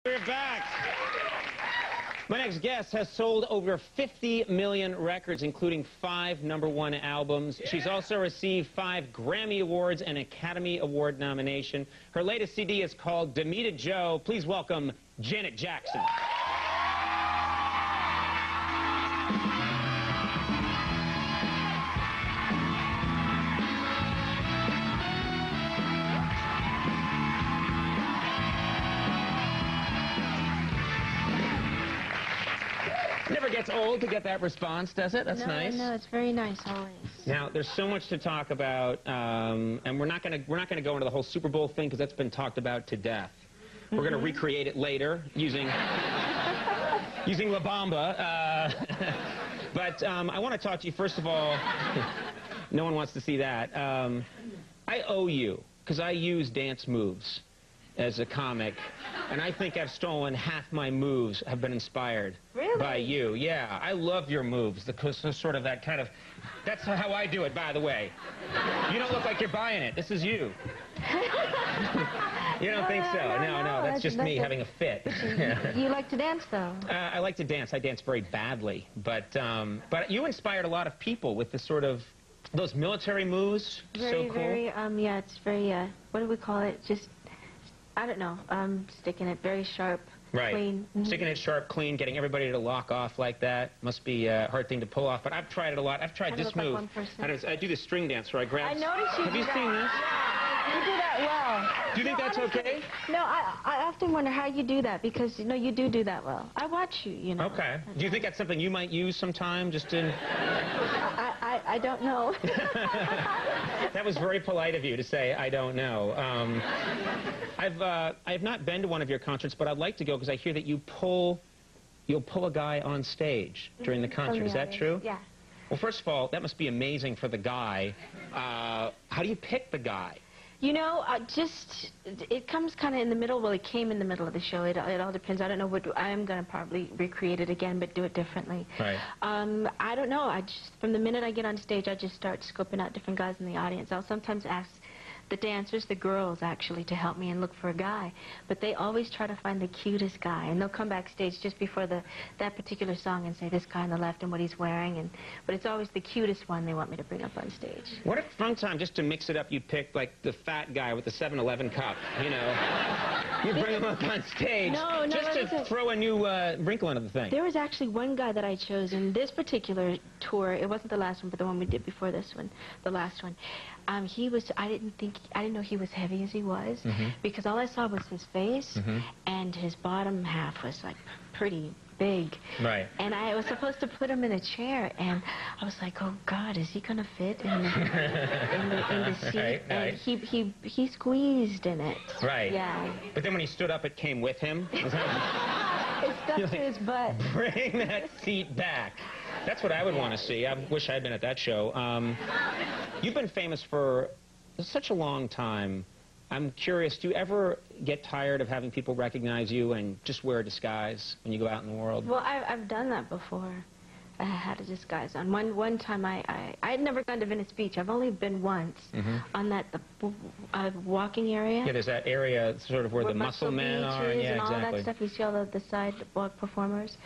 We're back. My next guest has sold over 50 million records, including 5 #1 albums. She's also received 5 Grammy Awards and Academy Award nomination. Her latest CD is called Demita Joe. Please welcome Janet Jackson. Never gets old to get that response, does it? That's nice. No, it's very nice always. Now, there's so much to talk about, and we're not gonna go into the whole Super Bowl thing because that's been talked about to death. We're gonna recreate it later using using La Bamba. But I want to talk to you first of all. No one wants to see that. I owe you because I use dance moves as a comic, and I think I've stolen half my moves have been inspired by you. Yeah, I love your moves, because sort of that kind of, that's how I do it, by the way. You don't look like you're buying it. This is you. You don't think so? No, that's just me having a fit. You like to dance, though? I like to dance. I dance very badly, but you inspired a lot of people with the sort of, those military moves. So cool. Yeah, it's very, what do we call it? Just, I don't know, sticking it very sharp, clean. Sticking it sharp, clean, getting everybody to lock off like that must be a hard thing to pull off, but I've tried it a lot. I've tried this move. I do the string dance where I grab... I noticed you Have you seen this? You do that well. Do you think that's okay? No, I often wonder how you do that, because, you know, you do that well. I watch you, you know. Okay. Do you think that's something you might use sometime, just in... I don't know. That was very polite of you to say, I don't know. I've not been to one of your concerts, but I'd like to go because I hear that you'll pull a guy on stage during the concert. Is that true? Yeah. Well, first of all, that must be amazing for the guy. How do you pick the guy? You know, it comes kind of in the middle. Well, it came in the middle of the show. It all depends. I don't know what, I am going to probably recreate it again, but do it differently. Right. I don't know. From the minute I get on stage, I just start scoping out different guys in the audience. I'll sometimes ask the dancers, the girls actually, to help me and look for a guy, but they always try to find the cutest guy, and they'll come backstage just before that particular song and say this guy on the left and what he's wearing, but it's always the cutest one they want me to bring up on stage. What if sometime, just to mix it up, you pick like the fat guy with the 7-Eleven cup, you know? You bring him up on stage just to throw a new wrinkle into the thing. There was actually one guy that I chose in this particular tour. It wasn't the last one, but the one we did before this one, the last one. He was, I didn't know he was heavy as he was, because all I saw was his face, and his bottom half was like pretty big. Right. And I was supposed to put him in a chair, and I was like, oh God, is he gonna fit in the seat? Right, and he squeezed in it. Right. Yeah. But then when he stood up, it came with him. It stuck to his butt. Bring that seat back. That's what I would want to see. I wish I had been at that show. You've been famous for such a long time. I'm curious, do you ever get tired of having people recognize you and just wear a disguise when you go out in the world? Well, I've done that before. I had a disguise on. One time I had never gone to Venice Beach. I've only been once on that walking area. Yeah, there's that area sort of where the muscle men are. Yeah, and all exactly. that stuff. You see all the sidewalk performers.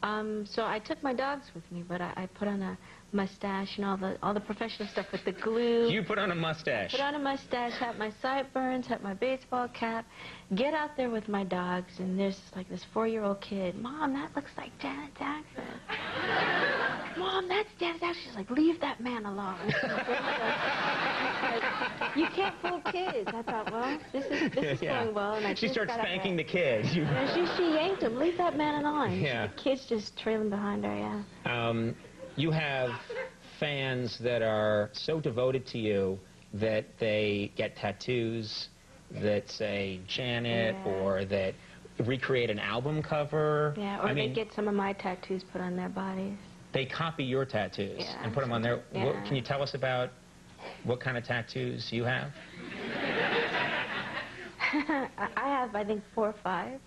So I took my dogs with me, but I put on a mustache and all the professional stuff with the glue. You put on a mustache. Put on a mustache, had my sideburns, had my baseball cap, get out there with my dogs, and there's like this 4-year-old kid. Mom, that looks like Janet Jackson. Mom, that's Janet Jackson. She's like, leave that man alone. You can't fool kids. I thought, well, this is going well. And she starts spanking the kids. She yanked him. Leave that man alone. Yeah. The kid's just trailing behind her, yeah. You have fans that are so devoted to you that they get tattoos that say Janet, or that recreate an album cover. Yeah, or they get some of my tattoos put on their bodies. They copy your tattoos and put them on their... Yeah. Can you tell us about what kind of tattoos you have? I have, I think, 4 or 5.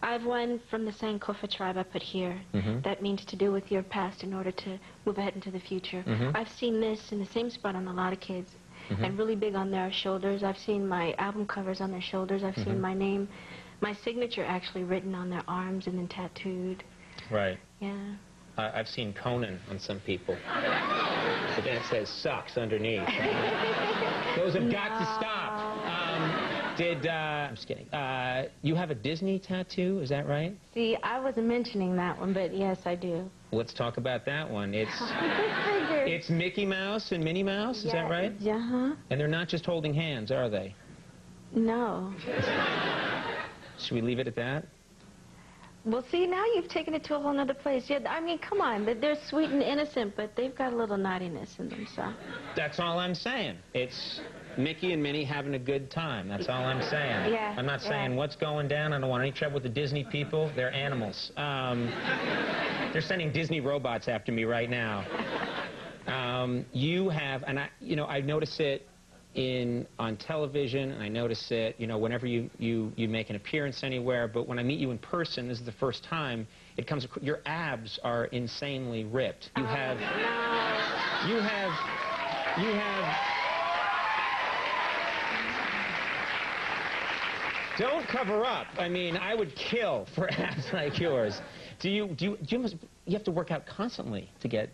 I have one from the Sankofa tribe I put here. That means to do with your past in order to move ahead into the future. I've seen this in the same spot on a lot of kids. and really big on their shoulders. I've seen my album covers on their shoulders. I've seen my name my signature actually written on their arms and then tattooed. Right. Yeah. I've seen Conan on some people. But then it says sucks underneath. Those have got to stop. I'm just kidding. You have a Disney tattoo, is that right? See, I wasn't mentioning that one, but yes, I do. Let's talk about that one. It's Mickey Mouse and Minnie Mouse, is that right? Uh-huh. And they're not just holding hands, are they? No. Should we leave it at that? Well, see, now you've taken it to a whole other place. Yeah, I mean, come on. They're sweet and innocent, but they've got a little naughtiness in them, so. That's all I'm saying. It's Mickey and Minnie having a good time. That's all I'm saying. Yeah. I'm not saying what's going down. I don't want any trouble with the Disney people. They're animals. They're sending Disney robots after me right now. You have, and I notice it on television, and I notice it, whenever you make an appearance anywhere, but when I meet you in person, this is the first time, your abs are insanely ripped. You have don't cover up. I mean, I would kill for abs like yours. You have to work out constantly to get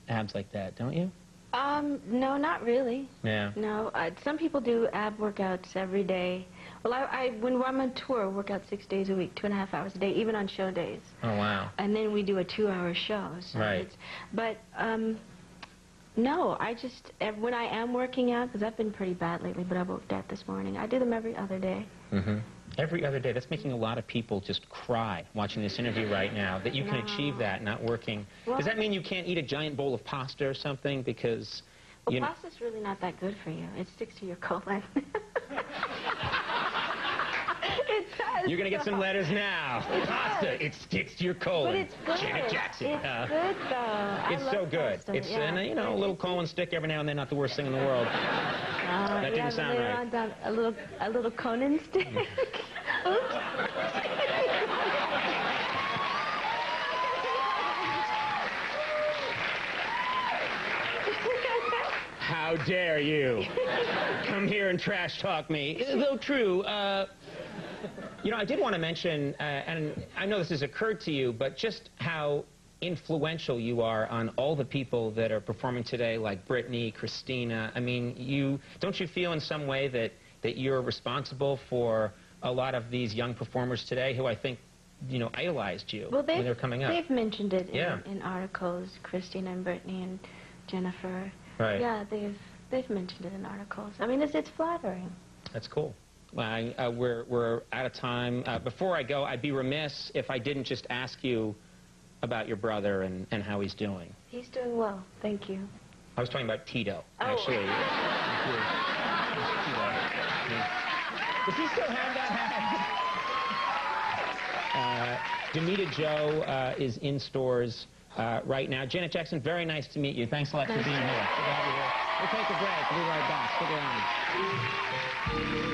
abs like that, don't you? No, not really. Yeah. No, some people do ab workouts every day. Well, when I'm on tour, I work out 6 days a week, 2.5 hours a day, even on show days. Oh, wow. And then we do a 2-hour show. So right. No, when I am working out, because I've been pretty bad lately, but I worked out this morning, I do them every other day. Mm-hmm. Every other day. That's making a lot of people just cry watching this interview right now, that you can achieve that not working. Well, does that mean you can't eat a giant bowl of pasta or something because... Well, pasta's really not that good for you. It sticks to your colon. It does. You're going to get some letters now. Pasta, it sticks to your colon. But it's good. Janet Jackson. It's good, though. It's so good. Pasta. It's, and, a little colon stick every now and then, not the worst thing in the world. That didn't sound right. A little Conan stick. Oops. How dare you come here and trash talk me? Though true, I did want to mention, and I know this has occurred to you, but just how influential you are on all the people that are performing today, like Britney, Christina. I mean, don't you feel in some way that you're responsible for a lot of these young performers today who I think, idolized you when they were coming up? They've mentioned it in articles, Christina and Britney and Jennifer. Right. Yeah, they've mentioned it in articles. I mean, it's flattering. That's cool. We're out of time. Before I go, I'd be remiss if I didn't just ask you about your brother and how he's doing. He's doing well, thank you. I was talking about Tito, actually. Does he still have that hat? Demita Joe is in stores right now. Janet Jackson, very nice to meet you. Thanks a lot for being here. Good to have you here. We'll take a break. We'll be right back. Stick around.